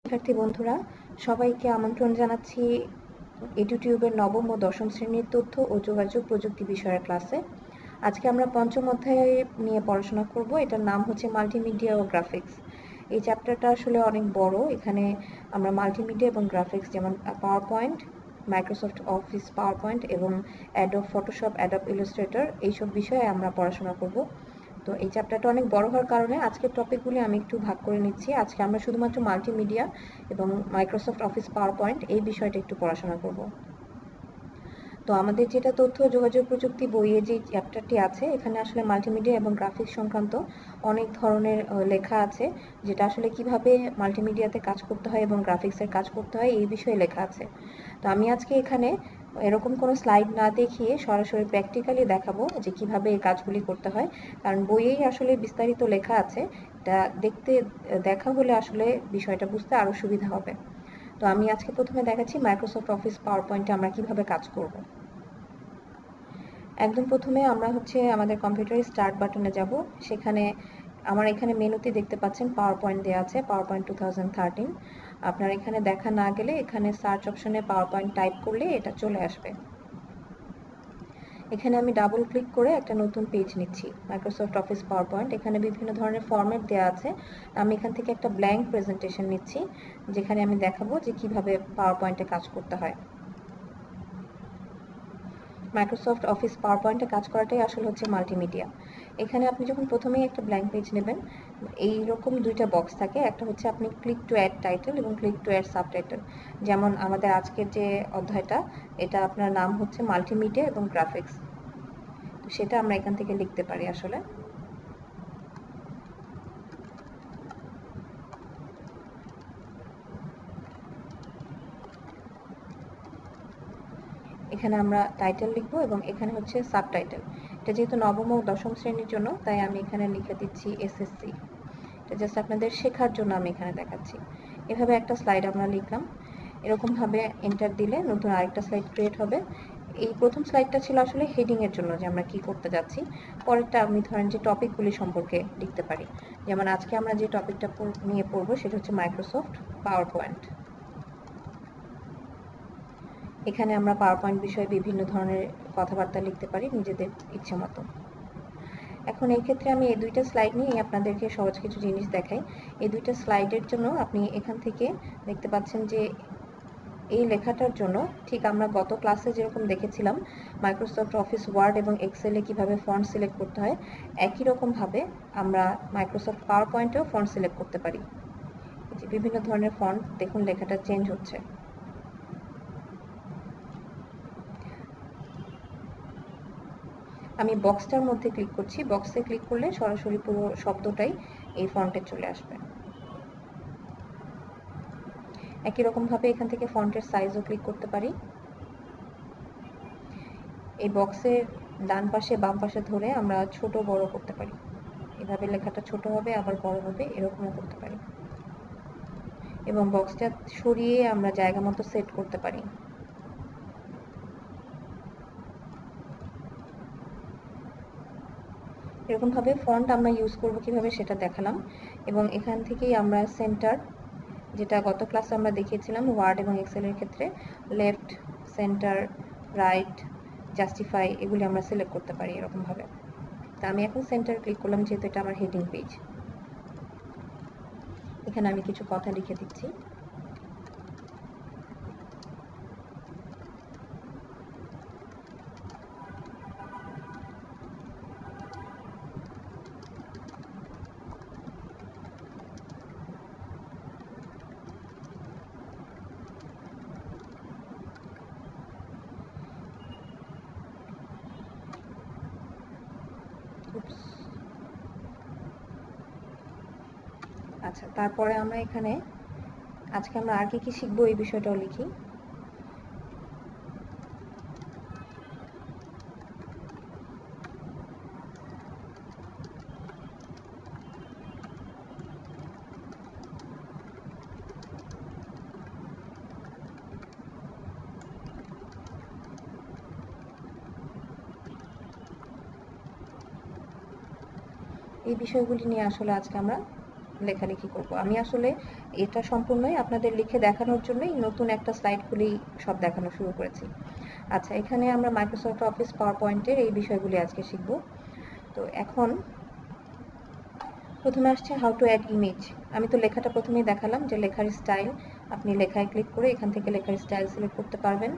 শিক্ষার্থী বন্ধুরা সবাইকে আমন্ত্রণ জানাচ্ছি এডুটিউবের নবম ও দশম শ্রেণীর তথ্য ও যোগাযোগ প্রযুক্তি বিষয়ের ক্লাসে। আজকে আমরা পঞ্চম অধ্যায় নিয়ে পড়াশোনা করব। এটার নাম হচ্ছে মাল্টিমিডিয়া ও গ্রাফিক্স। এই চ্যাপ্টারটা আসলে অনেক বড়। এখানে আমরা মাল্টিমিডিয়া এবং গ্রাফিক্স যেমন power point, Microsoft office power point এবং অ্যাডোব ফটোশপ, অ্যাডোব ইলাস্ট্রেটর এইসব বিষয়ে আমরা পড়াশোনা করব। তো এই চ্যাপ্টারটা অনেক বড় হওয়ার কারণে আজকের টপিকগুলি আমি একটু ভাগ করে নিচ্ছি। আজকে আমরা শুধুমাত্র মাল্টিমিডিয়া এবং মাইক্রোসফট অফিস পাওয়ার পয়েন্ট এই বিষয়টা একটু পড়াশোনা করব। তো আমাদের যেটা তথ্য যোগাযোগ প্রযুক্তি বইয়ে যে চ্যাপ্টারটি আছে, এখানে আসলে মাল্টিমিডিয়া এবং গ্রাফিক্স সংক্রান্ত অনেক ধরনের লেখা আছে, যেটা আসলে কিভাবে মাল্টিমিডিয়াতে কাজ করতে হয় এবং গ্রাফিক্সের কাজ করতে হয় এই বিষয়ে লেখা আছে। তো আমি আজকে এখানে এরকম কোনো স্লাইড না দেখিয়ে সরাসরি প্র্যাকটিক্যালি দেখাবো যে কিভাবে এই কাজগুলি করতে হয়, কারণ বইয়েই আসলে বিস্তারিত লেখা আছে। এটা দেখা হলে আসলে বিষয়টা বুঝতে আরো সুবিধা হবে। তো আমি আজকে প্রথমে দেখাচ্ছি মাইক্রোসফট অফিস পাওয়ার পয়েন্টে আমরা কিভাবে কাজ করব। একদম প্রথমে আমরা আমাদের কম্পিউটারের স্টার্ট বাটনে যাব। সেখানে আমার এখানে মেনুতে দেখতে পাচ্ছেন পাওয়ার পয়েন্ট দেওয়া আছে, পাওয়ার পয়েন্ট 2013। আপনার এখানে দেখা না গেলে এখানে সার্চ অপশনে পাওয়ার পয়েন্ট টাইপ করলে এটা চলে আসবে। এখানে আমি ডাবল ক্লিক করে একটা নতুন পেজ নিচ্ছি, মাইক্রোসফট অফিস পাওয়ার পয়েন্ট। এখানে বিভিন্ন ধরনের ফরম্যাট দেওয়া আছে। আমি এখান থেকে একটা ব্ল্যাঙ্ক প্রেজেন্টেশন নিচ্ছি, যেখানে আমি দেখাবো যে কিভাবে পাওয়ার পয়েন্টে কাজ করতে হয়। মাইক্রোসফট অফিস পাওয়ার পয়েন্টে কাজ করাটাই আসলে হচ্ছে মাল্টিমিডিয়া। এখানে আপনি যখন প্রথমেই একটা ব্ল্যাঙ্ক পেজ নেবেন, এইরকম দুইটা বক্স থাকে। একটা হচ্ছে আপনি ক্লিক টু অ্যাড টাইটেল এবং ক্লিক টু অ্যাড সাবটাইটেল। যেমন আমাদের আজকের যে অধ্যায়টা, এটা আপনার নাম হচ্ছে মাল্টিমিডিয়া এবং গ্রাফিক্স। তো সেটা আমরা এখান থেকে লিখতে পারি আসলে। এখানে আমরা টাইটেল লিখব এবং এখানে হচ্ছে সাবটাইটেল। এটা যেহেতু নবম ও দশম শ্রেণীর জন্য, তাই আমি এখানে লিখে দিচ্ছি এসএসসি। এটা জাস্ট আপনাদের শেখার জন্য আমি এখানে দেখাচ্ছি। এভাবে একটা স্লাইড আমরা লিখলাম। এরকমভাবে এন্টার দিলে নতুন আরেকটা স্লাইড ক্রিয়েট হবে। এই প্রথম স্লাইডটা ছিল আসলে হেডিং এর জন্য, যে আমরা কি করতে যাচ্ছি। পরেরটা আমি ধরেন যে টপিকগুলি সম্পর্কে লিখতে পারি। যেমন আজকে আমরা যে টপিকটা নিয়ে পড়বো সেটা হচ্ছে মাইক্রোসফট পাওয়ার পয়েন্ট। এখানে আমরা পাওয়ার পয়েন্ট বিষয়ে বিভিন্ন ধরনের কথাবার্তা লিখতে পারি নিজেদের ইচ্ছে মতো। এখন এই ক্ষেত্রে আমি এই দুইটা স্লাইড নিয়ে আপনাদেরকে সহজ কিছু জিনিস দেখাই। এই দুইটা স্লাইডের জন্য আপনি এখান থেকে দেখতে পাচ্ছেন যে এই লেখাটার জন্য ঠিক আমরা গত ক্লাসে যেরকম দেখেছিলাম মাইক্রোসফট অফিস ওয়ার্ড এবং এক্সেলে কিভাবে ফন্ট সিলেক্ট করতে হয়, একই রকমভাবে আমরা মাইক্রোসফট পাওয়ার পয়েন্টেও ফন্ট সিলেক্ট করতে পারি। বিভিন্ন ধরনের ফন্ট দেখুন, লেখাটা চেঞ্জ হচ্ছে। আমি বক্সটার মধ্যে ক্লিক করছি। বক্সে ক্লিক করলে সরাসরি পুরো শব্দটাই এই ফন্টে চলে আসবে। একই রকমভাবে এখান থেকে ফন্টের সাইজও ক্লিক করতে পারি। এই বক্সের ডান পাশে বাম পাশে ধরে আমরা ছোট বড় করতে পারি। এভাবে লেখাটা ছোট হবে আবার বড় হবে, এরকমও করতে পারি। এবং বক্সটা সরিয়ে আমরা জায়গা মতো সেট করতে পারি। এরকমভাবে ফন্ট আমরা ইউজ করব কিভাবে সেটা দেখালাম। এবং এখান থেকেই আমরা সেন্টার, যেটা গত ক্লাসে আমরা দেখিয়েছিলাম ওয়ার্ড এবং এক্সেলের ক্ষেত্রে, লেফট, সেন্টার, রাইট, জাস্টিফাই, এগুলি আমরা সিলেক্ট করতে পারি এরকমভাবে। তা আমি এখন সেন্টার ক্লিক করলাম, যেহেতু এটা আমার হেডিং পেজ। এখানে আমি কিছু কথা লিখে দিচ্ছি। আচ্ছা, তারপরে আমরা এখানে আজকে আমরা আর কি শিখবো এই বিষয়টাও লিখি। এই বিষয়গুলি নিয়ে আসলে আজকে আমরা লেখালেখি করব। আমি আসলে এটা সম্পূর্ণই আপনাদের লিখে দেখানোর জন্যই নতুন একটা স্লাইড খুলেই সব দেখানো শুরু করেছি। আচ্ছা, এখানে আমরা মাইক্রোসফট অফিস পাওয়ার পয়েন্টের এই বিষয়গুলি আজকে শিখব। তো এখন প্রথমে আসছে হাউ টু অ্যাড ইমেজ। আমি তো লেখাটা প্রথমেই দেখালাম যে লেখার স্টাইল, আপনি লেখায় ক্লিক করে এখান থেকে লেখার স্টাইল সিলেক্ট করতে পারবেন।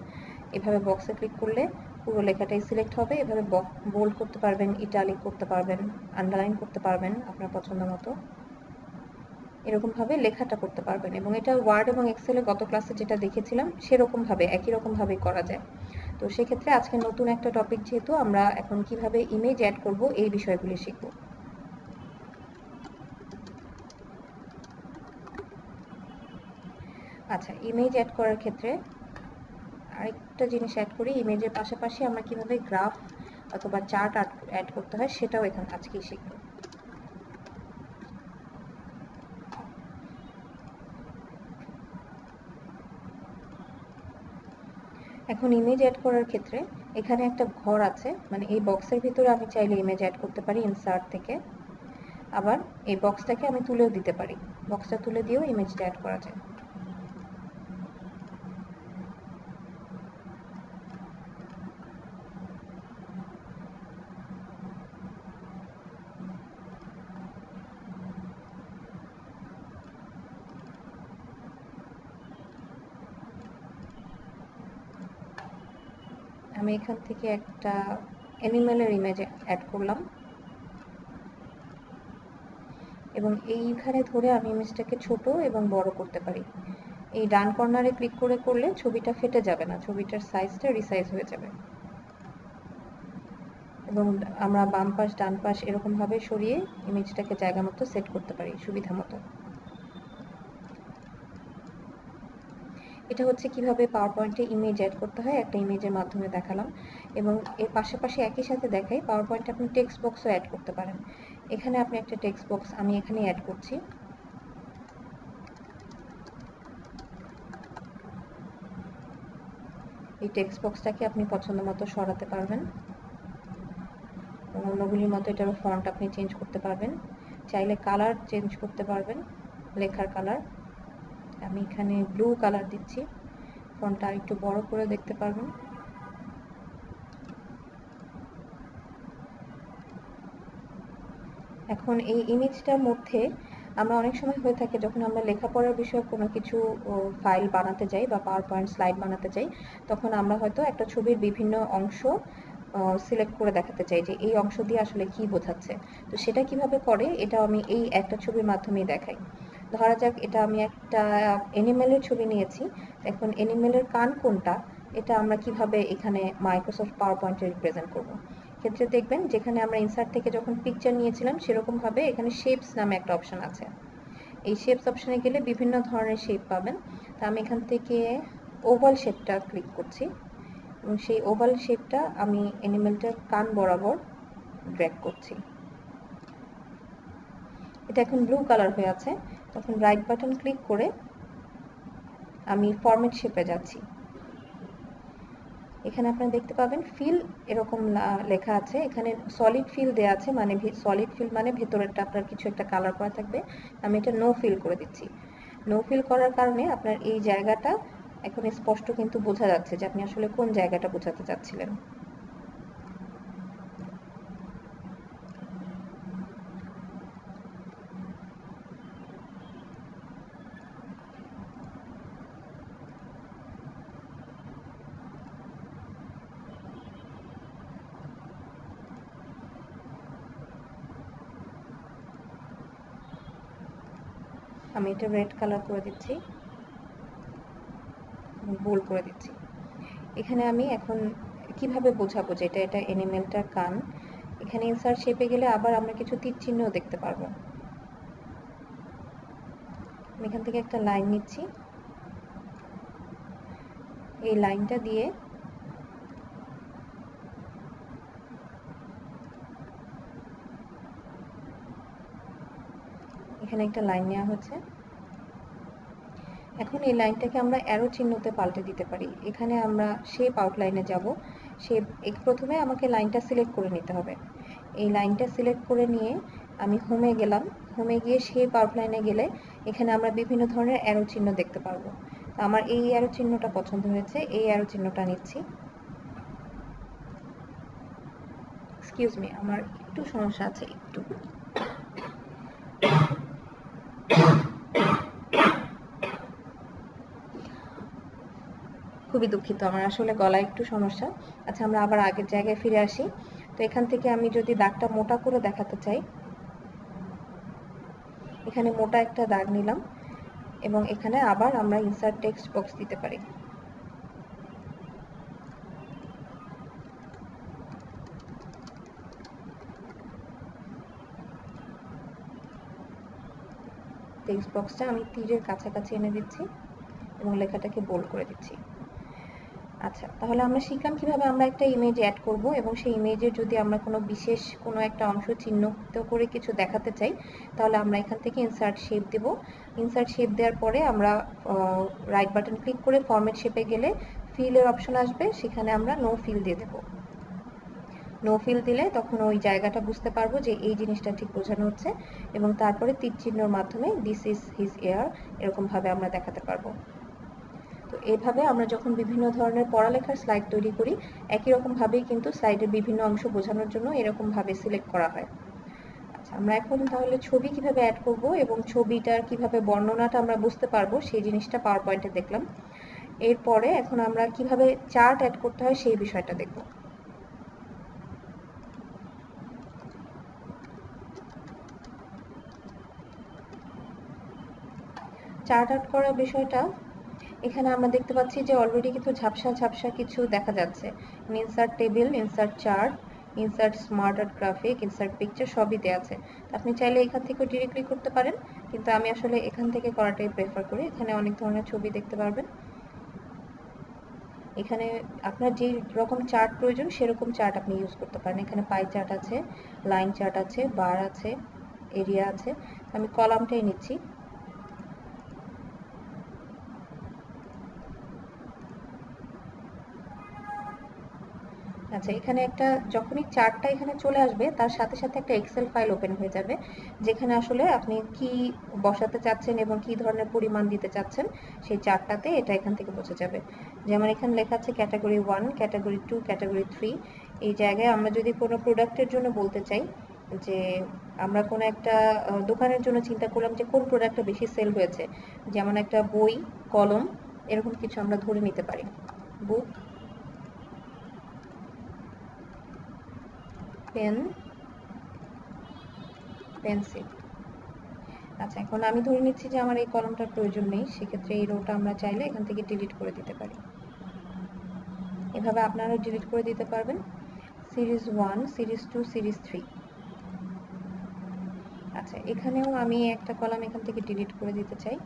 এভাবে বক্সে ক্লিক করলে পুরো লেখাটাই সিলেক্ট হবে। এভাবে বোল্ড করতে পারবেন, ইটালিক করতে পারবেন, আন্ডারলাইন করতে পারবেন আপনার পছন্দ মতো। এরকমভাবে লেখাটা করতে পারবেন এবং এটা ওয়ার্ড এবং এক্সেলে গত ক্লাসে যেটা দেখেছিলাম সেরকমভাবে একই রকমভাবেই করা যায়। তো সেক্ষেত্রে আজকে নতুন একটা টপিক যেহেতু আমরা এখন কিভাবে ইমেজ অ্যাড করব এই বিষয়গুলি শিখব। আচ্ছা, ইমেজ অ্যাড করার ক্ষেত্রে আরেকটা জিনিস অ্যাড করি, ইমেজের পাশাপাশি আমরা কিভাবে গ্রাফ অথবা চার্ট অ্যাড করতে হয় সেটাও এখানে আজকেই শিখব। এখন ইমেজ অ্যাড করার ক্ষেত্রে এখানে একটা ঘর আছে, মানে এই বক্সের ভিতরে আমি চাইলে ইমেজ অ্যাড করতে পারি ইনসার্ট থেকে, আবার এই বক্সটাকে আমি তুলেও দিতে পারি, বক্সটা তুলে দিয়েও ইমেজটা অ্যাড করা যায়। আমি এখান থেকে একটা অ্যানিমেলের ইমেজ অ্যাড করলাম এবং এইখানে ধরে আমি ইমেজটাকে ছোট এবং বড় করতে পারি। এই ডান কর্নারে ক্লিক করে করলে ছবিটা ফেটে যাবে না, ছবিটার সাইজটা রিসাইজ হয়ে যাবে। এবং আমরা বাম পাশ ডান পাশ এরকমভাবে সরিয়ে ইমেজটাকে জায়গা মতো সেট করতে পারি সুবিধা মতো। এটা হচ্ছে কিভাবে পাওয়ার পয়েন্টে ইমেজ অ্যাড করতে হয়, একটা ইমেজের মাধ্যমে দেখালাম। এবং এর পাশাপাশি একই সাথে দেখাই পাওয়ার পয়েন্টে আপনি টেক্সট বক্সও অ্যাড করতে পারেন। এখানে আপনি একটা টেক্সট বক্স আমি এখানে অ্যাড করছি। এই টেক্সট বক্সটাকে আপনি পছন্দ মতো সরাতে পারবেন, অন্যগুলির মতো এটারও ফন্ট আপনি চেঞ্জ করতে পারবেন, চাইলে কালার চেঞ্জ করতে পারবেন, লেখার কালার। আমি এখানে ব্লু কালার দিচ্ছি, ফন্টটা আরেকটু বড় করে দেখতে পারবেন। এখন এই ইমেজটার মধ্যে আমরা অনেক সময় হয়ে থাকে যখন আমরা লেখাপড়ার বিষয়ে কোনো কিছু ফাইল বানাতে যাই বা পাওয়ার পয়েন্ট স্লাইড বানাতে চাই, তখন আমরা হয়তো একটা ছবির বিভিন্ন অংশ সিলেক্ট করে দেখাতে চাই যে এই অংশ দিয়ে আসলে কি বোঝাচ্ছে। তো সেটা কিভাবে করে এটা আমি এই একটা ছবির মাধ্যমেই দেখাই। ধরা যাক এটা আমি একটা অ্যানিমেলের ছবি নিয়েছি, এখন অ্যানিমেলের কান কোনটা এটা আমরা কিভাবে এখানে মাইক্রোসফট পাওয়ার পয়েন্টে রিপ্রেজেন্ট করব। ক্ষেত্রে দেখবেন যেখানে আমরা ইনসার্ট থেকে যখন পিকচার নিয়েছিলাম সেরকমভাবে এখানে শেপস নামে একটা অপশন আছে। এই শেপস অপশনে গেলে বিভিন্ন ধরনের শেপ পাবেন। তো আমি এখান থেকে ওভাল শেপটা ক্লিক করছি এবং সেই ওভাল শেপটা আমি অ্যানিমেলটার কান বরাবর ড্র্যাগ করছি। এটা এখন ব্লু কালার হয়ে আছে। তখন রাইট বাটন ক্লিক করে আমি ফরম্যাট শেপে যাচ্ছি। এখানে আপনারা দেখতে পাবেন ফিল এরকম লেখা আছে, এখানে সলিড ফিল দেওয়া আছে, মানে সলিড ফিল মানে ভেতরেরটা আপনার কিছু একটা কালার করা থাকবে। আমি এটা নো ফিল করে দিচ্ছি। নো ফিল করার কারণে আপনার এই জায়গাটা এখন স্পষ্ট কিন্তু বোঝা যাচ্ছে যে আপনি আসলে কোন জায়গাটা বোঝাতে চাচ্ছিলেন। আমি এটা রেড কালার করে দিচ্ছি, বোল্ড করে দিচ্ছি। এখানে আমি এখন কিভাবে বোঝাবো যে এটা অ্যানিমেলটার কান। এখানে ইনসার্ট শেপে গেলে আবার আমরা কিছু তীর চিহ্নও দেখতে পারবো। আমি এখান থেকে একটা লাইন নিচ্ছি, এই লাইনটা দিয়ে এখানে একটা লাইন নেওয়া হয়েছে। এখন এই লাইনটাকে আমরা অ্যারো চিহ্নতে পাল্টে দিতে পারি। এখানে আমরা শেপ আউটলাইনে যাব। প্রথমে আমাকে লাইনটা সিলেক্ট করে নিতে হবে। এই লাইনটা সিলেক্ট করে নিয়ে আমি হোমে গেলাম। হোমে গিয়ে শেপ আউটলাইনে গেলে এখানে আমরা বিভিন্ন ধরনের অ্যারো চিহ্ন দেখতে পারবো। আমার এই অ্যারো চিহ্নটা পছন্দ হয়েছে, এই অ্যারো চিহ্নটা নিচ্ছি। এক্সকিউজ মি, আমার একটু সমস্যা আছে, একটু। খুবই দুঃখিত, আমার আসলে গলায় একটু সমস্যা। আচ্ছা, আমরা আবার আগের জায়গায় ফিরে আসি। তো এখান থেকে আমি যদি দাগটা মোটা করে দেখাতে চাই, এখানে মোটা একটা দাগ নিলাম এবং এখানে আবার আমরা ইনসার্ট টেক্সট বক্স দিতে পারি। টেক্সট বক্সটা আমি তীরের কাছাকাছি এনে দিচ্ছি এবং লেখাটাকে বোল্ড করে দিচ্ছি। আচ্ছা, তাহলে আমরা শিখলাম কিভাবে আমরা একটা ইমেজ অ্যাড করব এবং সেই ইমেজের যদি আমরা কোনো বিশেষ কোনো একটা অংশ চিহ্নিত করে কিছু দেখাতে চাই, তাহলে আমরা এখান থেকে ইনসার্ট শেপ দেব। ইনসার্ট শেপ দেওয়ার পরে আমরা রাইট বাটন ক্লিক করে ফরম্যাট শেপে গেলে ফিলের অপশন আসবে, সেখানে আমরা নো ফিল দিয়ে দেব। নো ফিল দিলে তখন ওই জায়গাটা বুঝতে পারবো যে এই জিনিসটা ঠিক বোঝানো হচ্ছে এবং তারপরে তীর চিহ্নের মাধ্যমে দিস ইজ হিজ এয়ার এরকমভাবে আমরা দেখাতে পারবো। তো এইভাবে আমরা যখন বিভিন্ন ধরনের পড়ালেখার স্লাইড তৈরি করি, একই রকমভাবেই কিন্তু স্লাইডের বিভিন্ন অংশ বোঝানোর জন্য এরকমভাবে সিলেক্ট করা হয়। আচ্ছা, আমরা এখন তাহলে ছবি কিভাবে অ্যাড করব এবং ছবিটার কিভাবে বর্ণনাটা আমরা বুঝতে পারবো সেই জিনিসটা পাওয়ার পয়েন্টে দেখলাম। এরপরে এখন আমরা কিভাবে চার্ট অ্যাড করতে হয় সেই বিষয়টা দেখব। চার্ট অ্যাড করার বিষয়টা এখানে আমরা দেখতে পাচ্ছি যে অলরেডি কিন্তু ঝাপসা ঝাপসা কিছু দেখা যাচ্ছে। Insert table, insert chart, insert smart art graphic, insert picture সবই দেওয়া আছে। আপনি চাইলে এখান থেকেও ডিরেক্টলি করতে পারেন, কিন্তু আমি আসলে এখান থেকে করাটাই প্রেফার করি। এখানে অনেক ধরনের ছবি দেখতে পারবেন। এখানে আপনার যে রকম চার্ট প্রয়োজন সেরকম চার্ট আপনি ইউজ করতে পারেন। এখানে পাই চার্ট আছে, লাইন চার্ট আছে, বার আছে, এরিয়া আছে। আমি কলামটাই নিচ্ছি। আচ্ছা, এখানে একটা যখনই চার্টটা এখানে চলে আসবে তার সাথে সাথে একটা এক্সেল ফাইল ওপেন হয়ে যাবে, যেখানে আসলে আপনি কি বসাতে চাচ্ছেন এবং কি ধরনের পরিমাণ দিতে চাচ্ছেন সেই চার্টটাতে এটা এখান থেকে বোঝা যাবে। যেমন এখানে লেখা আছে ক্যাটাগরি 1, ক্যাটাগরি 2, ক্যাটাগরি 3। এই জায়গায় আমরা যদি কোনো প্রোডাক্টের জন্য বলতে চাই যে আমরা কোনো একটা দোকানের জন্য চিন্তা করলাম যে কোন প্রোডাক্টটা বেশি সেল হয়েছে, যেমন একটা বই, কলম, এরকম কিছু আমরা ধরে নিতে পারি। বুক, পেন, পেন্সিল। আচ্ছা, এখন আমি ধরে নিচ্ছি যে আমার এই কলমটার প্রয়োজন নেই, সেক্ষেত্রে এই রোটা আমরা চাইলে এখান থেকে ডিলিট করে দিতে পারি। এভাবে আপনারা ডিলিট করে দিতে পারবেন। Series 1, series 2, series 3। আচ্ছা, এখানেও আমি একটা কলাম এখান থেকে ডিলিট করে দিতে চাই।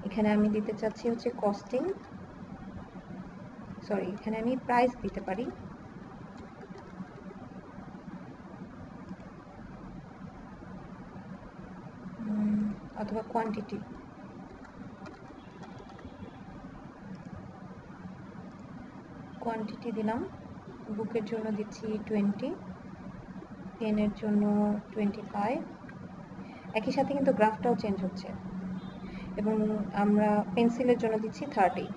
এখানে আমি দিতে চাচ্ছি হচ্ছে কস্টিং, সরি, এখানে আমি প্রাইস দিতে পারি। অথবা কোয়ান্টিটি। কোয়ান্টিটি দিলাম। বুকের জন্য দিচ্ছি 20, পেনের জন্য 25। একই সাথে কিন্তু গ্রাফটাও চেঞ্জ হচ্ছে। এবং আমরা পেন্সিলের জন্য দিচ্ছি 30।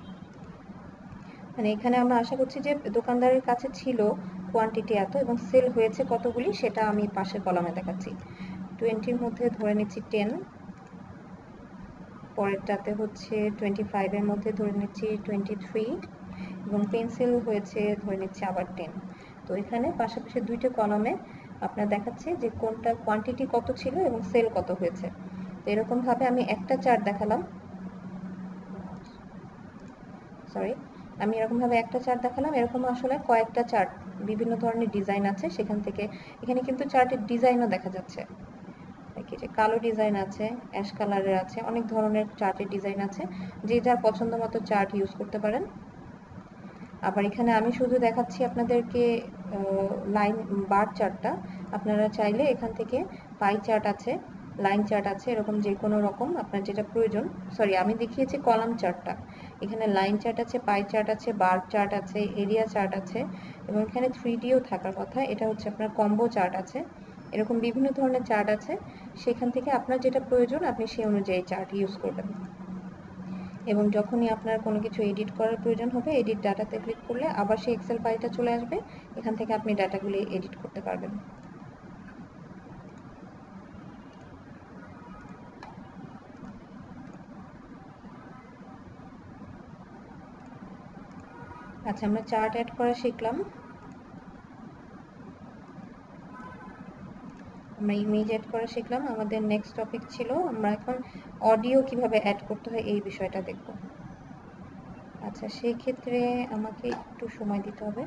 মানে এখানে আমরা আশা করছি যে দোকানদারের কাছে ছিল কোয়ান্টিটি এত এবং সেল হয়েছে কতগুলি সেটা আমি পাশের কলামে দেখাচ্ছি। 20-র মধ্যে ধরে নিচ্ছি 10, পরেরটাতে হচ্ছে 25-এর মধ্যে ধরে নিচ্ছি 23 এবং পেন্সিল হয়েছে ধরে নিচ্ছি আবার 10। তো এখানে পাশাপাশি দুইটা কলামে আপনার দেখাচ্ছে যে কোনটা কোয়ান্টিটি কত ছিল এবং সেল কত হয়েছে। তো এরকমভাবে আমি একটা চার্ট দেখালাম, সরি, আমি এরকমভাবে একটা চার্ট দেখালাম। এরকম আসলে কয়েকটা চার্ট, বিভিন্ন ধরনের ডিজাইন আছে সেখান থেকে। এখানে কিন্তু চার্টের ডিজাইনও দেখা যাচ্ছে, যে কালো ডিজাইন আছে, অ্যাশ কালারের আছে, অনেক ধরনের চার্টের ডিজাইন আছে। যে যার পছন্দ মতো চার্ট ইউজ করতে পারেন। আবার এখানে আমি শুধু দেখাচ্ছি আপনাদেরকে লাইন বার চার্টটা। আপনারা চাইলে এখান থেকে পাই চার্ট আছে, লাইন চার্ট আছে, এরকম যে কোনো রকম আপনার যেটা প্রয়োজন। সরি, আমি দেখিয়েছি কলাম চার্টটা। এখানে লাইন চার্ট আছে, পাই চার্ট আছে, বার চার্ট আছে, এরিয়া চার্ট আছে এবং এখানে 3Dও থাকার কথা। এটা হচ্ছে আপনার কম্বো চার্ট আছে। এরকম বিভিন্ন ধরনের চার্ট আছে, সেখান থেকে আপনার যেটা প্রয়োজন আপনি সেই অনুযায়ী চার্ট ইউজ করবেন। এবং যখনই আপনার কোনো কিছু এডিট করার প্রয়োজন হবে, এডিট ডাটাতে ক্লিক করলে আবার সেই এক্সেল ফাইলটা চলে আসবে, এখান থেকে আপনি ডাটাগুলি এডিট করতে পারবেন। আচ্ছা, আমরা চার্ট অ্যাড করা শিখলাম, আমরা ইমেজ অ্যাড করা শিখলাম। আমাদের নেক্সট টপিক ছিল আমরা এখন অডিও কিভাবে অ্যাড করতে হয় এই বিষয়টা দেখব। আচ্ছা, সেই ক্ষেত্রে আমাকে একটু সময় দিতে হবে।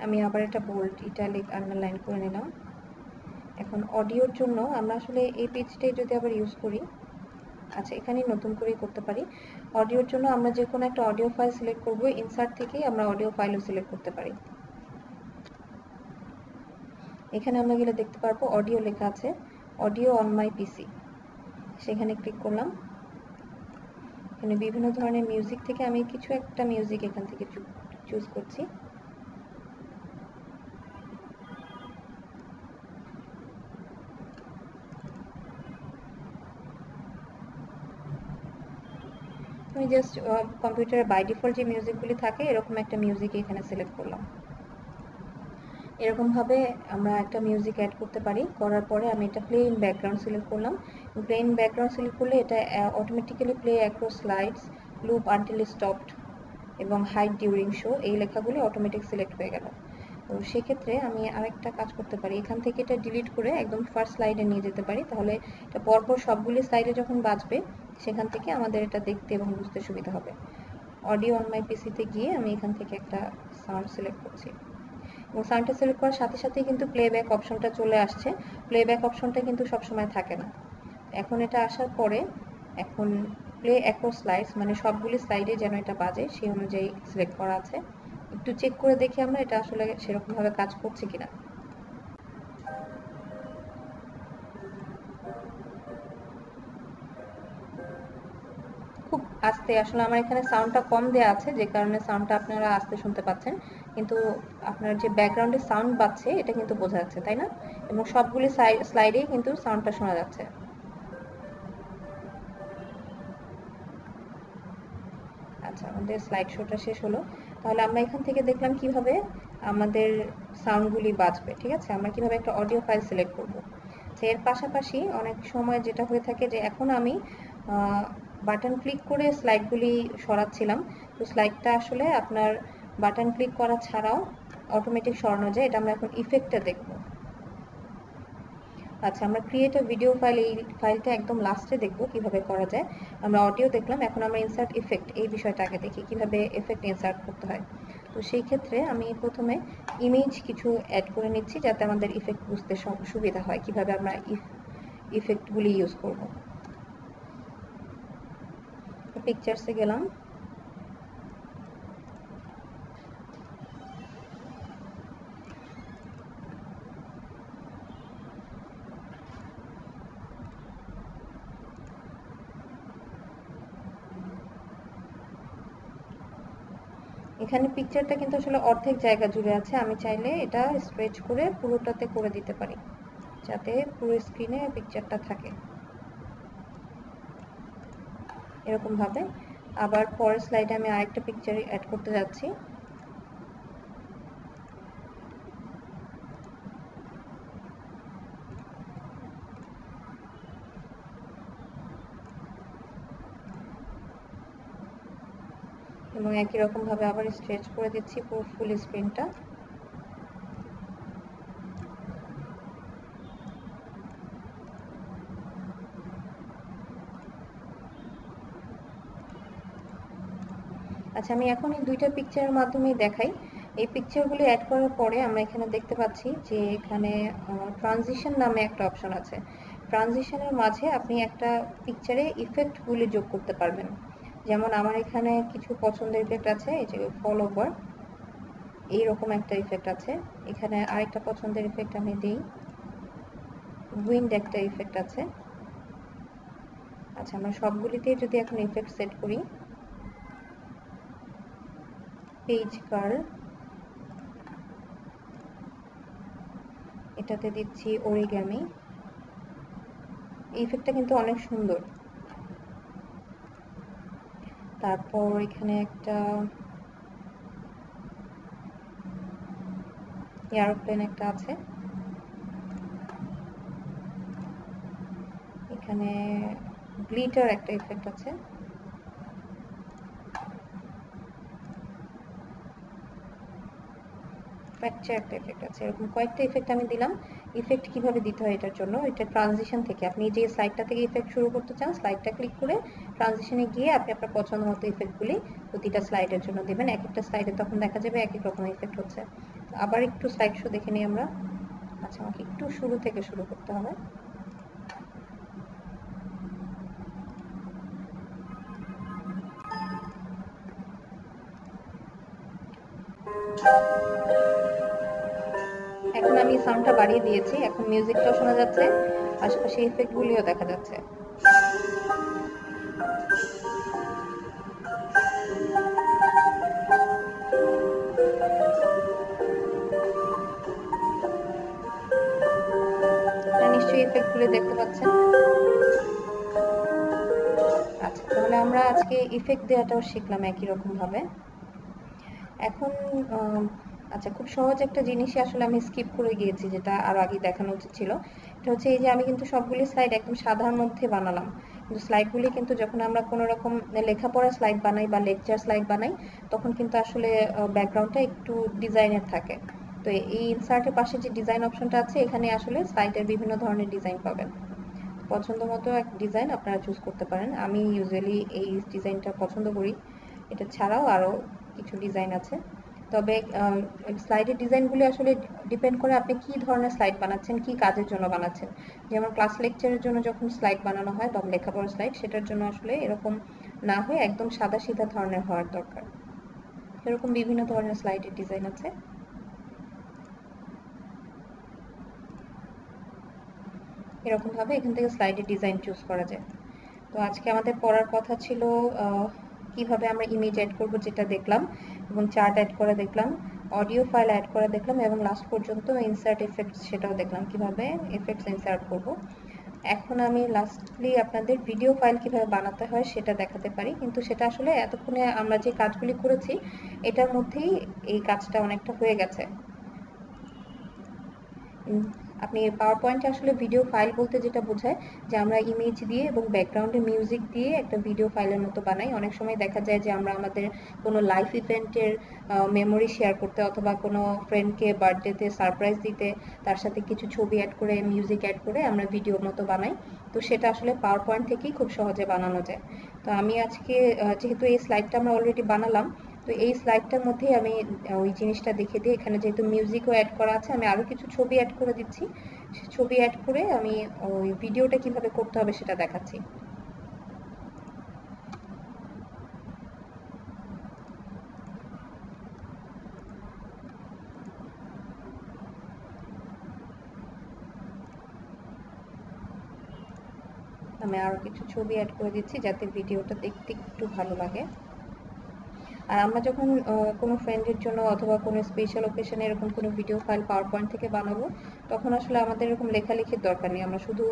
আমি আবার এটা বোল্ড, ইটালিক, আন্ডারলাইন করে নিলাম। এখন অডিওর জন্য আমরা আসলে এই পেজটাই যদি আবার ইউজ করি, আচ্ছা এখানে নতুন করেই করতে পারি। অডিওর জন্য আমরা যে কোনো একটা অডিও ফাইল সিলেক্ট করব, ইনসার্ট থেকেই আমরা অডিও ফাইলও সিলেক্ট করতে পারি। এখানে আমরা গেলে দেখতে পারবো অডিও লেখা আছে, অডিও অন মাই পিসি, সেখানে ক্লিক করলাম। এখানে বিভিন্ন ধরনের মিউজিক থেকে আমি কিছু একটা মিউজিক এখান থেকে চুজ করছি। আমি জাস্ট কম্পিউটারে বাই ডিফল্ট যে মিউজিকগুলি থাকে এরকম একটা মিউজিক এখানে সিলেক্ট করলাম। এরকমভাবে আমরা একটা মিউজিক অ্যাড করতে পারি। করার পরে আমি এটা প্লে ইন ব্যাকগ্রাউন্ড সিলেক্ট করলাম। প্লে ইন ব্যাকগ্রাউন্ড সিলেক্ট করলে এটা automatically play across slides, loop until stopped এবং হাইড ডিউরিং শো, এই লেখাগুলি অটোমেটিক সিলেক্ট হয়ে গেল। তো সেক্ষেত্রে আমি আরেকটা কাজ করতে পারি, এখান থেকে এটা ডিলিট করে একদম ফার্স্ট স্লাইডে নিয়ে যেতে পারি। তাহলে এটা পরপর সবগুলি স্লাইডে যখন বাজবে সেখান থেকে আমাদের এটা দেখতে এবং বুঝতে সুবিধা হবে। অডিও অন মাই পিসিতে গিয়ে আমি এখান থেকে একটা সাউন্ড সিলেক্ট করছি এবং সাউন্ডটা সিলেক্ট করার সাথে সাথেই কিন্তু প্লেব্যাক অপশনটা চলে আসছে। প্লেব্যাক অপশনটা কিন্তু সবসময় থাকে না। এখন এটা আসার পরে এখন প্লে অ্যাক্রস স্লাইডস, মানে সবগুলি স্লাইডে যেন এটা বাজে সেই অনুযায়ী সিলেক্ট করা আছে। একটু চেক করে দেখি আমরা এটা আসলে সেরকমভাবে কাজ করছে কিনা। খুব আস্তে, আসলে আমার এখানে সাউন্ডটা কম দেওয়া আছে যে কারণে সাউন্ডটা আপনারা আস্তে শুনতে পাচ্ছেন, কিন্তু আপনার যে ব্যাকগ্রাউন্ডে সাউন্ড বাজছে এটা কিন্তু বোঝা যাচ্ছে, তাই না? এবং সবগুলি স্লাইডেই কিন্তু সাউন্ডটা শোনা যাচ্ছে। আচ্ছা, আমাদের স্লাইড শোটা শেষ হলো। তাহলে আমরা এখান থেকে দেখলাম কিভাবে আমাদের সাউন্ডগুলি বাজবে। ঠিক আছে, আমরা কিভাবে একটা অডিও ফাইল সিলেক্ট করব। এর পাশাপাশি অনেক সময় যেটা হয়ে থাকে যে এখন আমি বাটন ক্লিক করে স্লাইডগুলি সরাচ্ছিলাম, তো স্লাইডটা আসলে আপনার বাটন ক্লিক করা ছাড়াও অটোমেটিক সরানো যায়। এটা আমরা এখন ইফেক্টে দেখব। আচ্ছা, আমরা ক্রিয়েট আ ভিডিও ফাইল, এই ফাইলটা একদম লাস্টে দেখব কিভাবে করা যায়। আমরা অডিও দেখলাম, এখন আমরা ইনসার্ট ইফেক্ট এই বিষয়টা আগে দেখি কিভাবে এফেক্ট ইনসার্ট করতে হয়। তো সেই ক্ষেত্রে আমি প্রথমে ইমেজ কিছু অ্যাড করে নিচ্ছি যাতে আমাদের ইফেক্ট বুঝতে সুবিধা হয় কিভাবে আমরা ইফেক্টগুলি ইউজ করব। পিকচার্সে গেলাম, এখানে পিকচারটা কিন্তু আসলে অর্ধেক জায়গা জুড়ে আছে, আমি চাইলে এটা স্ট্রেচ করে পুরোটাতে করে দিতে পারি যাতে পুরো স্ক্রিনে পিকচারটা থাকে এরকম ভাবে। আবার পরের স্লাইডে আমি আরেকটা পিকচার অ্যাড করতে যাচ্ছি। এবং একই রকম ভাবে আবার স্ট্রেচ করে দিচ্ছি পুরো ফুল স্ক্রিনটা। আচ্ছা, আমি এখন এই দুইটা পিকচারের মাধ্যমে দেখাই। এই পিকচারগুলি অ্যাড করার পরে আমরা এখানে দেখতে পাচ্ছি যে এখানে ট্রানজিশন নামে একটা অপশন আছে। ট্রানজিশনের মাঝে আপনি একটা পিকচারে ইফেক্টগুলি যোগ করতে পারবেন। যেমন আমার এখানে কিছু পছন্দের ইফেক্ট আছে, এই যে ফল ওভার এইরকম একটা ইফেক্ট আছে। এখানে আরেকটা পছন্দের ইফেক্ট আমি দিই, উইন্ড একটা ইফেক্ট আছে। আচ্ছা, আমরা সবগুলিতে যদি এখন ইফেক্ট সেট করি, পেজ কার্ল, এটাতে দিচ্ছি অরিগামি। এই ইফেক্টটা কিন্তু অনেক সুন্দর। তারপর এখানে একটা এয়ারপ্লেন একটা আছে, এখানে গ্লিটার একটা ইফেক্ট আছে, ফ্র্যাকচার একটা ইফেক্ট আছে। এরকম কয়েকটা ইফেক্ট আমি দিলাম। ইফেক্ট কিভাবে দিতে হয় এটার জন্য, এটা ট্রানজিশন থেকে, আপনি যে স্লাইডটা থেকে ইফেক্ট শুরু করতে চান স্লাইডটা ক্লিক করে ট্রানজিশনে গিয়ে আপনি আপনার পছন্দ মতো ইফেক্টগুলি প্রতিটা স্লাইডের জন্য দেবেন। এক একটা স্লাইডে তখন দেখা যাবে এক এক রকম ইফেক্ট হচ্ছে। আবার একটু স্লাইড শো দেখে নিই আমরা। আচ্ছা, আমাকে একটু শুরু থেকে শুরু করতে হবে। এখন আমি সাউন্ডটা বাড়িয়ে দিয়েছি, এখন মিউজিকটাও শোনা যাচ্ছে, আশেপাশে ইফেক্টগুলিও দেখা যাচ্ছে। নিশ্চয়ই ইফেক্টগুলি দেখতে পাচ্ছেন। আচ্ছা, তাহলে আমরা আজকে ইফেক্ট দেওয়াটাও শিখলাম একই রকম ভাবে। এখন আচ্ছা, খুব সহজ একটা জিনিসই আসলে আমি স্কিপ করে গিয়েছি, যেটা আরো আগে দেখানো উচিত ছিল। এটা হচ্ছে এই যে আমি কিন্তু সবগুলি স্লাইড একদম সাধারণ মধ্যে বানালাম, কিন্তু স্লাইডগুলি কিন্তু যখন আমরা কোনো রকম লেখাপড়া স্লাইড বানাই বা লেকচার স্লাইড বানাই তখন কিন্তু আসলে ব্যাকগ্রাউন্ডটা একটু ডিজাইনের থাকে। তো এই ইনসার্টের পাশে যে ডিজাইন অপশনটা আছে, এখানে আসলে স্লাইডের বিভিন্ন ধরনের ডিজাইন পাবেন। পছন্দ মতো এক ডিজাইন আপনারা চুজ করতে পারেন। আমি ইউজুয়ালি এই ডিজাইনটা পছন্দ করি। এটা ছাড়াও আরও কিছু ডিজাইন আছে, তবে স্লাইডের ডিজাইনগুলি আসলে ডিপেন্ড করে আপনি কি ধরনের স্লাইড বানাচ্ছেন, কি কাজের জন্য বানাচ্ছেন। যেমন ক্লাস লেকচারের জন্য যখন স্লাইড বানানো হয় বা লেখাপড়ার স্লাইড, সেটার জন্য আসলে এরকম না হয়ে একদম সাদা সিধা ধরনের হওয়ার দরকার। এরকম বিভিন্ন ধরনের স্লাইডের ডিজাইন আছে। এরকম ভাবে এখান থেকে স্লাইডের ডিজাইন চুজ করা যায়। তো আজকে আমাদের পড়ার কথা ছিল কিভাবে আমরা ইমেজ অ্যাড করব, যেটা দেখলাম, এবং চার্ট অ্যাড করা দেখলাম, অডিও ফাইল অ্যাড করা দেখলাম, এবং লাস্ট পর্যন্ত ইনসার্ট এফেক্টস সেটাও দেখলাম, কিভাবে এফেক্টস ইনসার্ট করব। এখন আমি লাস্টলি আপনাদের ভিডিও ফাইল কিভাবে বানাতে হয় সেটা দেখাতে পারি, কিন্তু সেটা আসলে এতক্ষণে আমরা যে কাজগুলি করেছি এটার মধ্যেই এই কাজটা অনেকটা হয়ে গেছে। আপনি পাওয়ার পয়েন্টে আসলে ভিডিও ফাইল বলতে যেটা বোঝায় যে আমরা ইমেজ দিয়ে এবং ব্যাকগ্রাউন্ডে মিউজিক দিয়ে একটা ভিডিও ফাইলের মতো বানাই। অনেক সময় দেখা যায় যে আমরা আমাদের কোনো লাইফ ইভেন্টের মেমোরি শেয়ার করতে অথবা কোনো ফ্রেন্ডকে বার্থডেতে সারপ্রাইজ দিতে তার সাথে কিছু ছবি অ্যাড করে মিউজিক অ্যাড করে আমরা ভিডিওর মতো বানাই। তো সেটা আসলে পাওয়ার পয়েন্ট থেকেই খুব সহজে বানানো যায়। তো আমি আজকে যেহেতু এই স্লাইডটা আমরা অলরেডি বানালাম, তো এই স্লাইডটার মধ্যে আমি ওই জিনিসটা দেখে দিই। এখানে যেহেতু মিউজিকও অ্যাড করা আছে, আমি আরও কিছু ছবি অ্যাড করে দিচ্ছি। ছবি অ্যাড করে আমি ওই ভিডিওটা কিভাবে করতে হবে সেটা দেখাচ্ছি। আমি আরও কিছু ছবি অ্যাড করে দিচ্ছি যাতে ভিডিওটা দেখতে একটু ভালো লাগে। আর আমরা যখন কোনো ফ্রেন্ডের জন্য অথবা কোনো স্পেশাল ওকেশনে এরকম কোনো ভিডিও ফাইল পাওয়ার পয়েন্ট থেকে বানাবো, তখন আসলে আমাদের এরকম লেখালেখির দরকার নেই। আমরা শুধু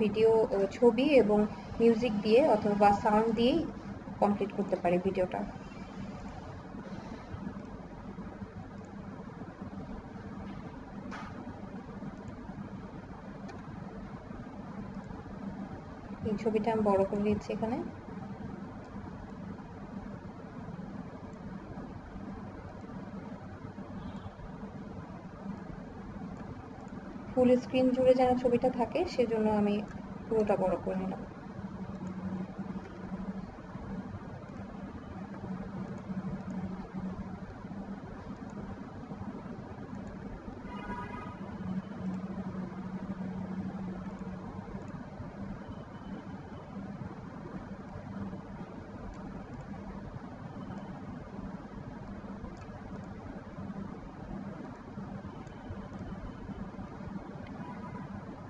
ভিডিও ছবি এবং মিউজিক দিয়ে অথবা সাউন্ড দিয়েই কমপ্লিট করতে পারি ভিডিওটা। এই ছবিটা আমি বড় করে দিচ্ছি এখানে। ফুল স্ক্রিন জুড়ে যেন ছবিটা থাকে সেজন্য আমি পুরোটা বড় করে নিলাম।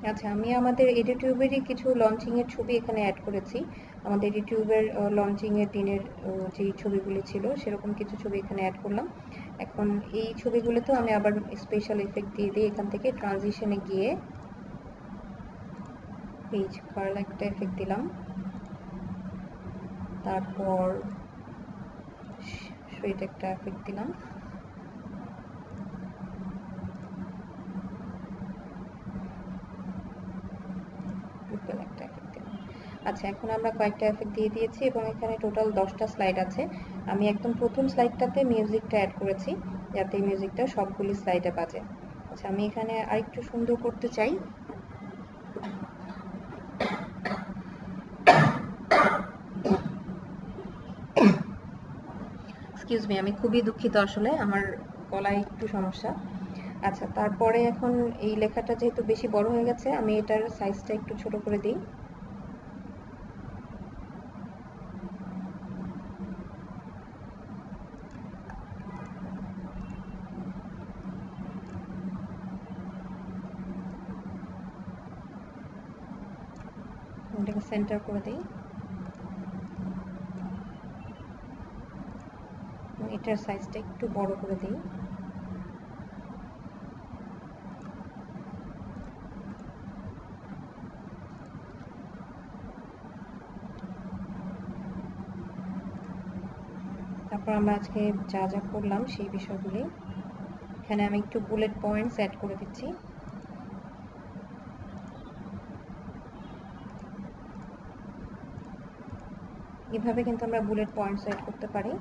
আচ্ছা, আমি আমাদের এডিটিউবেরই কিছু লঞ্চিং এর ছবি এখানে অ্যাড করেছি। আমাদের এডিটিউবের লঞ্চিং এর দিনের যে ছবিগুলি ছিল সেরকম কিছু ছবি এখানে অ্যাড করলাম। এখন এই ছবিগুলোতেও আমি আবার স্পেশাল ইফেক্ট দিয়ে দিই। এখান থেকে ট্রানজিশনে গিয়ে পেজ কার্ল একটা এফেক্ট দিলাম, তারপর সুইট একটা এফেক্ট দিলাম, একটা এফেক্ট দিলাম। আচ্ছা, এখন আমরা কয়েকটা এফেক্ট দিয়ে দিয়েছি এবং এখানে টোটাল 10টা স্লাইড আছে। আমি একদম প্রথম স্লাইডটাতে মিউজিকটা অ্যাড করেছি যাতে মিউজিকটা সবগুলি স্লাইডে বাজে। আচ্ছা, আমি এখানে আরেকটু সুন্দর করতে চাই। এক্সকিউজ মি, আমি খুবই দুঃখিত, আসলে আমার গলায় একটু সমস্যা। আচ্ছা, তারপরে এখন এই লেখাটা যেহেতু বেশি বড় হয়ে গেছে, আমি এটার সাইজটা একটু ছোট করে দিই। এটাকে সেন্টার করে দিই। এটার সাইজটা একটু বড় করে দিই। তারপর আমরা আজকে যা যা করলাম সেই বিষয়গুলি এখানে আমি একটু বুলেট পয়েন্টস অ্যাড করে দিচ্ছি। এভাবে কিন্তু আমরা বুলেট পয়েন্টস অ্যাড করতে পারি।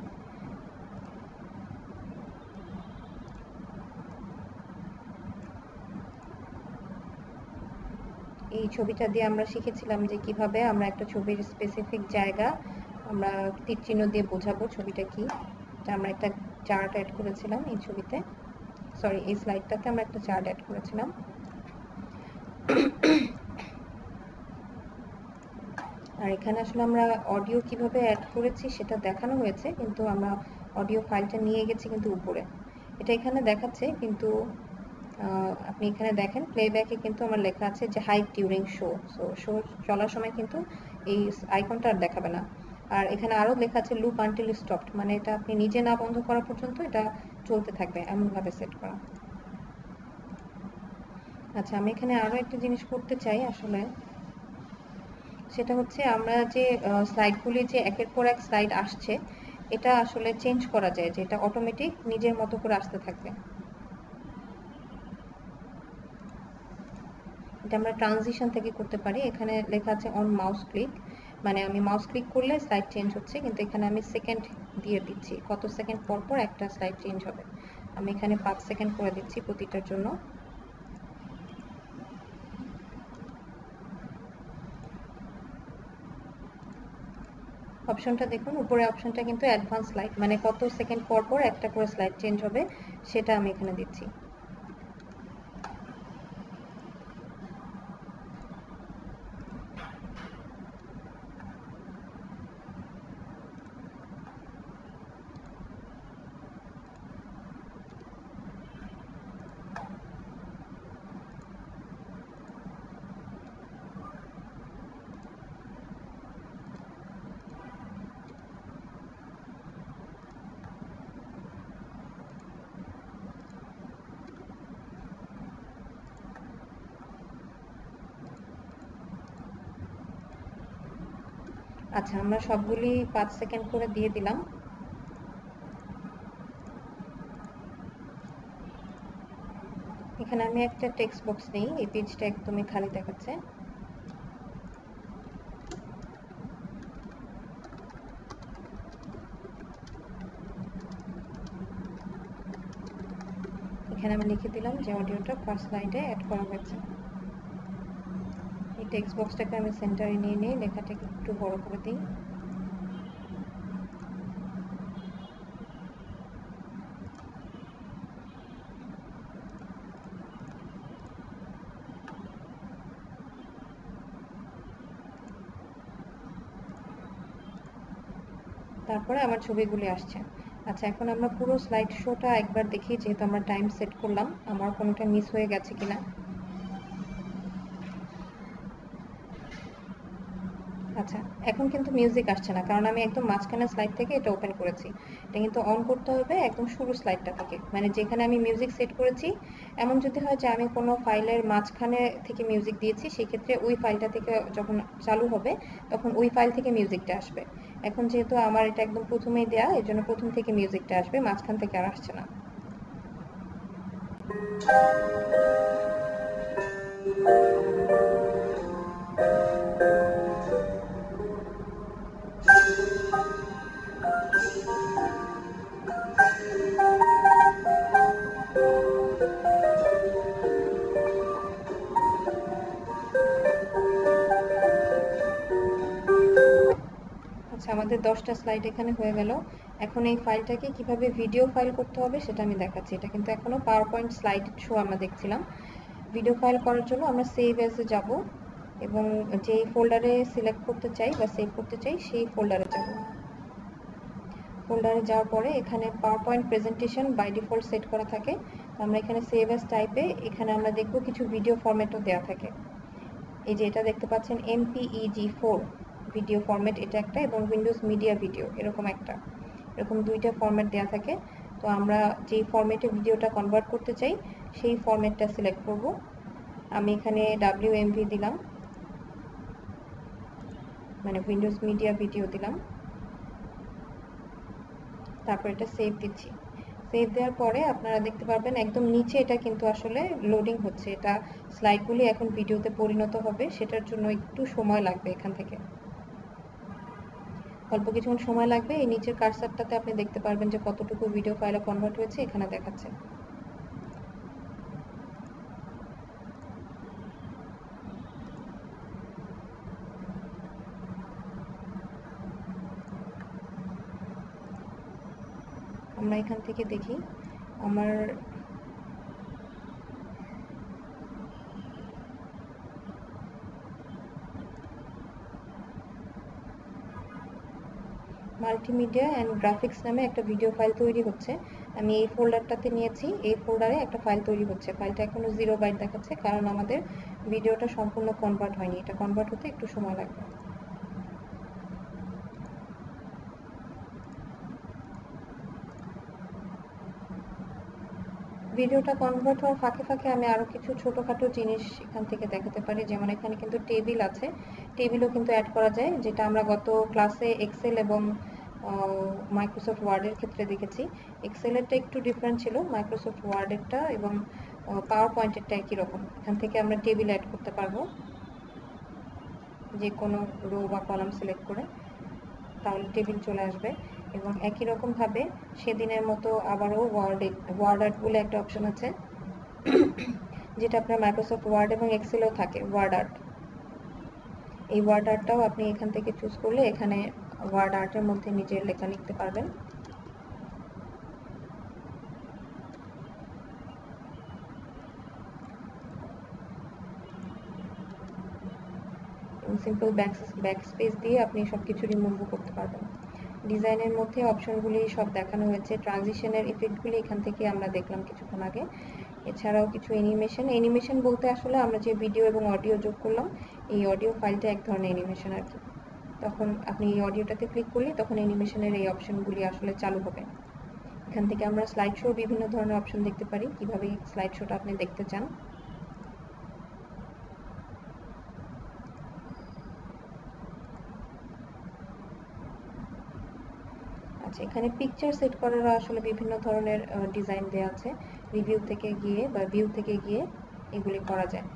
এই ছবিটা দিয়ে আমরা শিখেছিলাম যে কিভাবে আমরা একটা ছবির স্পেসিফিক জায়গা আমরা তীর চিহ্ন দিয়ে বোঝাবো ছবিটা কি। আমরা একটা চার্ট অ্যাড করেছিলাম এই ছবিতে, সরি এই স্লাইডটাতে আমরা একটা চার্ট অ্যাড করেছিলাম। আর এখানে আসলে আমরা অডিও কিভাবে অ্যাড করেছি সেটা দেখানো হয়েছে, কিন্তু আমরা অডিও ফাইলটা নিয়ে গেছি কিন্তু উপরে, এটা এখানে দেখাচ্ছে, কিন্তু আপনি এখানে দেখেন প্লেব্যাকে কিন্তু আমার লেখা আছে যে hide during show. So show চলার সময় কিন্তু এই আইকনটা আর দেখাবে না। আর এখানে আরও লেখা আছে লুপ আনটিল স্টপড, মানে এটা আপনি নিজে না বন্ধ করা পর্যন্ত এটা চলতে থাকবে, এমনভাবে সেট করা। আচ্ছা, আমি এখানে আরও একটা জিনিস করতে চাই আসলে, সেটা হচ্ছে আমরা যে স্লাইডগুলি যে একের পর এক স্লাইড আসছে এটা আসলে চেঞ্জ করা যায়, যে এটা অটোমেটিক নিজের মতো করে আসতে থাকবে। এটা আমরা ট্রানজিশন থেকে করতে পারি। এখানে লেখা আছে অন মাউস ক্লিক, মানে আমি মাউস ক্লিক করলে স্লাইড চেঞ্জ হচ্ছে, কিন্তু এখানে আমি সেকেন্ড দিয়ে দিচ্ছি কত সেকেন্ড পর পর একটা স্লাইড চেঞ্জ হবে। আমি এখানে 5 সেকেন্ড করে দিচ্ছি প্রতিটার জন্য। অপশনটা দেখুন, উপরে অপশনটা কিন্তু অ্যাডভান্স স্লাইড, মানে কত সেকেন্ড পর পর একটা করে স্লাইড চেঞ্জ হবে সেটা আমি এখানে দিচ্ছি। আচ্ছা, আমরা সবগুলি 5 সেকেন্ড করে দিয়ে দিলাম। এখানে আমি একটা টেক্সট বক্স নেই, এই পেজটা একদমই খালি দেখাচ্ছে। এখানে আমি লিখে দিলাম যে অডিওটা ফার্স্ট স্লাইডে অ্যাড করা হয়েছে। এই টেক্সট বক্সটাকে আমি সেন্টারে নিয়ে নিয়ে লেখাটাকে একটু বড় করে দিই। তারপরে আমার ছবিগুলি আসছে। আচ্ছা, এখন আমরা পুরো স্লাইড শোটা একবার দেখি, যেহেতু আমরা টাইম সেট করলাম, আমার কোনোটা মিস হয়ে গেছে কিনা। আচ্ছা, এখন কিন্তু মিউজিক আসছে না, কারণ আমি একদম মাঝখানের স্লাইড থেকে এটা ওপেন করেছি। এটা কিন্তু অন করতে হবে একদম শুরু স্লাইডটা থেকে, মানে যেখানে আমি মিউজিক সেট করেছি। এমন যদি হয় যে আমি কোনো ফাইলের মাঝখানে থেকে মিউজিক দিয়েছি, সেক্ষেত্রে ওই ফাইলটা থেকে যখন চালু হবে তখন ওই ফাইল থেকে মিউজিকটা আসবে। এখন যেহেতু আমার এটা একদম প্রথমেই দেয়া, এর জন্য প্রথম থেকে মিউজিকটা আসবে, মাঝখান থেকে আর আসছে না। আচ্ছা, আমাদের 10টা স্লাইড এখানে হয়ে গেল। এখন এই ফাইলটাকে কিভাবে ভিডিও ফাইল করতে হবে সেটা আমি দেখাচ্ছি। এটা কিন্তু এখনো পাওয়ার পয়েন্ট স্লাইড শো আমরা দেখছিলাম। ভিডিও ফাইল করার জন্য আমরা সেভ এসে যাব এবং যেই ফোল্ডারে সিলেক্ট করতে চাই বা সেভ করতে চাই সেই ফোল্ডারে যাব। ফোল্ডারে যাওয়ার পরে এখানে PowerPoint presentation by default set করা থাকে। আমরা এখানে সেভ এস টাইপে এখানে আমরা দেখব কিছু ভিডিও ফরম্যাটও দেওয়া থাকে। এই যে এটা দেখতে পাচ্ছেন MPEG-4 ভিডিও ফরম্যাট, এটা একটা, এবং উইন্ডোজ মিডিয়া ভিডিও এরকম একটা, এরকম দুইটা ফরম্যাট দেওয়া থাকে। তো আমরা যেই ফরম্যাটে ভিডিওটা কনভার্ট করতে চাই সেই ফরম্যাটটা সিলেক্ট করব। আমি এখানে WMV দিলাম, মানে উইন্ডোজ মিডিয়া ভিডিও দিলাম, তারপর এটা সেভ দিচ্ছি। সেভ দেওয়ার পরে আপনারা দেখতে পারবেন একদম নিচে এটা কিন্তু আসলে লোডিং হচ্ছে। এটা স্লাইডগুলি এখন ভিডিওতে পরিণত হবে, সেটার জন্য একটু সময় লাগবে। এখান থেকে অল্প কিছুক্ষণ সময় লাগবে। এই নিচের কার্সারটাতে আপনি দেখতে পারবেন যে কতটুকু ভিডিও ফাইলে কনভার্ট হয়েছে, এখানে দেখাচ্ছে। আমরা এখান থেকে দেখি আমার মাল্টিমিডিয়া অ্যান্ড গ্রাফিক্স নামে একটা ভিডিও ফাইল তৈরি হচ্ছে। আমি এই ফোল্ডারটাতে নিয়েছি, এই ফোল্ডারে একটা ফাইল তৈরি হচ্ছে। ফাইলটা এখনো 0 বাইট দেখাচ্ছে, কারণ আমাদের ভিডিওটা সম্পূর্ণ কনভার্ট হয়নি। এটা কনভার্ট হতে একটু সময় লাগবে। ভিডিওটা কনভার্ট হওয়ার ফাঁকে ফাঁকে আমি আরও কিছু ছোটোখাটো জিনিস এখান থেকে দেখাতে পারি। যেমন এখানে কিন্তু টেবিল আছে, টেবিলও কিন্তু অ্যাড করা যায়, যেটা আমরা গত ক্লাসে এক্সেল এবং মাইক্রোসফট ওয়ার্ডের ক্ষেত্রে দেখেছি। এক্সেলেরটা একটু ডিফারেন্ট ছিল, মাইক্রোসফট ওয়ার্ডেরটা এবং পাওয়ার পয়েন্টেরটা একই রকম। এখান থেকে আমরা টেবিল অ্যাড করতে পারবো, যে কোনো রো বা কলাম সিলেক্ট করে, তাহলে টেবিল চলে আসবে। এবং একই রকমভাবে সেদিনের মতো আবারও ওয়ার্ড আর্ট বলে একটা অপশন আছে, যেটা আপনার মাইক্রোসফট ওয়ার্ড এবং এক্সেলেও থাকে, ওয়ার্ড আর্ট। এই ওয়ার্ড আর্টটাও আপনি এখান থেকে চুজ করলে এখানে ওয়ার্ড আর্টের মধ্যে নিজের লেখা লিখতে পারবেন। সিম্পল ব্যাকস্পেস দিয়ে আপনি সবকিছু রিমুভ করতে পারবেন। ডিজাইনের মধ্যে অপশনগুলি সব দেখানো হয়েছে। ট্রানজিশনের ইফেক্টগুলি এখান থেকে আমরা দেখলাম কিছুক্ষণ আগে। এছাড়াও কিছু অ্যানিমেশন বলতে আসলে আমরা যে ভিডিও এবং অডিও যোগ করলাম, এই অডিও ফাইলটা এক ধরনের অ্যানিমেশন আর কি। তখন আপনি এই অডিওটাতে ক্লিক করলে তখন অ্যানিমেশনের এই অপশনগুলি আসলে চালু হবে। এখান থেকে আমরা স্লাইড শো বিভিন্ন ধরনের অপশন দেখতে পারি, কিভাবে স্লাইড শোটা আপনি দেখতে চান। আচ্ছা, এখানে পিকচার সেট করার আসলে বিভিন্ন ধরনের ডিজাইন দেওয়া আছে। রিভিউ থেকে গিয়ে বা ভিউ থেকে গিয়ে এগুলি করা যায়।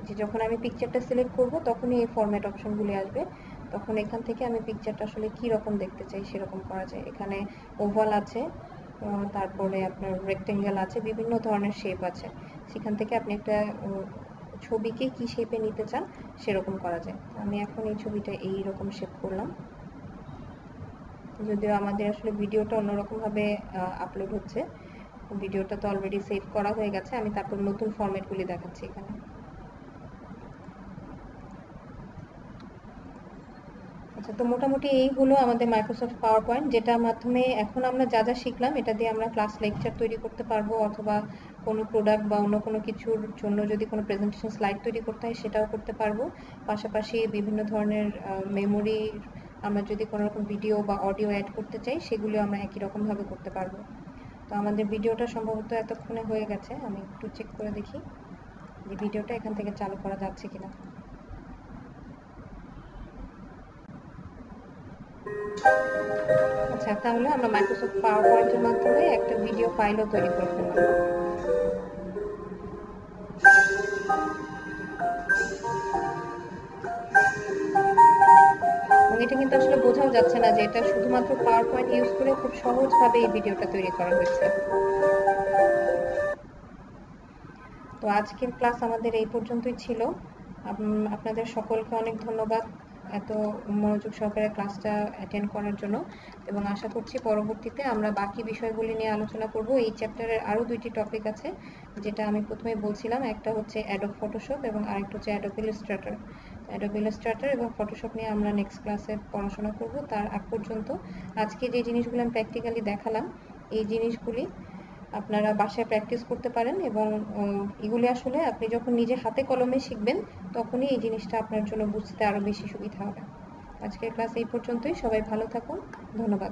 যে যখন আমি পিকচারটা সিলেক্ট করব তখনই এই ফরম্যাট অপশনগুলি আসবে। তখন এখান থেকে আমি পিকচারটা আসলে কি রকম দেখতে চাই সেরকম করা যায়। এখানে ওভাল আছে, তারপরে আপনার রেক্টেঙ্গেল আছে, বিভিন্ন ধরনের শেপ আছে। সেখান থেকে আপনি একটা ছবিকে কি শেপে নিতে চান সেরকম করা যায়। আমি এখন এই ছবিটা এই রকম শেপ করলাম, যদিও আমাদের আসলে ভিডিওটা অন্যরকমভাবে আপলোড হচ্ছে। ভিডিওটা তো অলরেডি সেভ করা হয়ে গেছে, আমি তারপর নতুন ফরম্যাটগুলি দেখাচ্ছি এখানে। আচ্ছা, তো মোটামুটি এই হলো আমাদের মাইক্রোসফট পাওয়ার পয়েন্ট, যেটার মাধ্যমে এখন আমরা যা যা শিখলাম এটা দিয়ে আমরা ক্লাস লেকচার তৈরি করতে পারবো, অথবা কোনো প্রোডাক্ট বা অন্য কোনো কিছুর জন্য যদি কোনো প্রেজেন্টেশন স্লাইড তৈরি করতে হয় সেটাও করতে পারবো। পাশাপাশি বিভিন্ন ধরনের মেমোরি আমরা যদি কোনো রকম ভিডিও বা অডিও অ্যাড করতে চাই সেগুলো আমরা একই রকমভাবে করতে পারবো। তো আমাদের ভিডিওটা সম্ভবত এতক্ষণে হয়ে গেছে, আমি একটু চেক করে দেখি যে ভিডিওটা এখান থেকে চালু করা যাচ্ছে কিনা। আচ্ছা, তাহলে আমরা মাইক্রোসফট পাওয়ার পয়েন্টের মাধ্যমে একটা ভিডিও ফাইলও তৈরি করে ফেললাম। এটা কিন্তু আসলে বোঝাও যাচ্ছে না যে এটা শুধুমাত্র পাওয়ার পয়েন্ট ইউজ করে খুব সহজভাবে এই ভিডিওটা তৈরি করা হয়েছে। তো আজকের ক্লাস আমাদের এই পর্যন্তই ছিল। আপনাদের সকলকে অনেক ধন্যবাদ এত মনোযোগ সহকারে ক্লাসটা অ্যাটেন্ড করার জন্য, এবং আশা করছি পরবর্তীতে আমরা বাকি বিষয়গুলি নিয়ে আলোচনা করব। এই চ্যাপ্টারের আরও 2টি টপিক আছে, যেটা আমি প্রথমে বলছিলাম, একটা হচ্ছে অ্যাডোব ফটোশপ এবং আরেকটা হচ্ছে অ্যাডোব ইলাস্ট্রেটর। অ্যাডোব ইলাস্ট্রেটর এবং ফটোশপ নিয়ে আমরা নেক্সট ক্লাসে পড়াশোনা করব। তার আগ পর্যন্ত আজকে যে জিনিসগুলো আমি প্র্যাকটিক্যালি দেখালাম এই জিনিসগুলি আপনারা বাসায় প্র্যাকটিস করতে পারেন, এবং এগুলি আসলে আপনি যখন নিজে হাতে কলমে শিখবেন তখনই এই জিনিসটা আপনার জন্য বুঝতে আরো বেশি সুবিধা হবে। আজকের ক্লাস এই পর্যন্তই। সবাই ভালো থাকুন। ধন্যবাদ।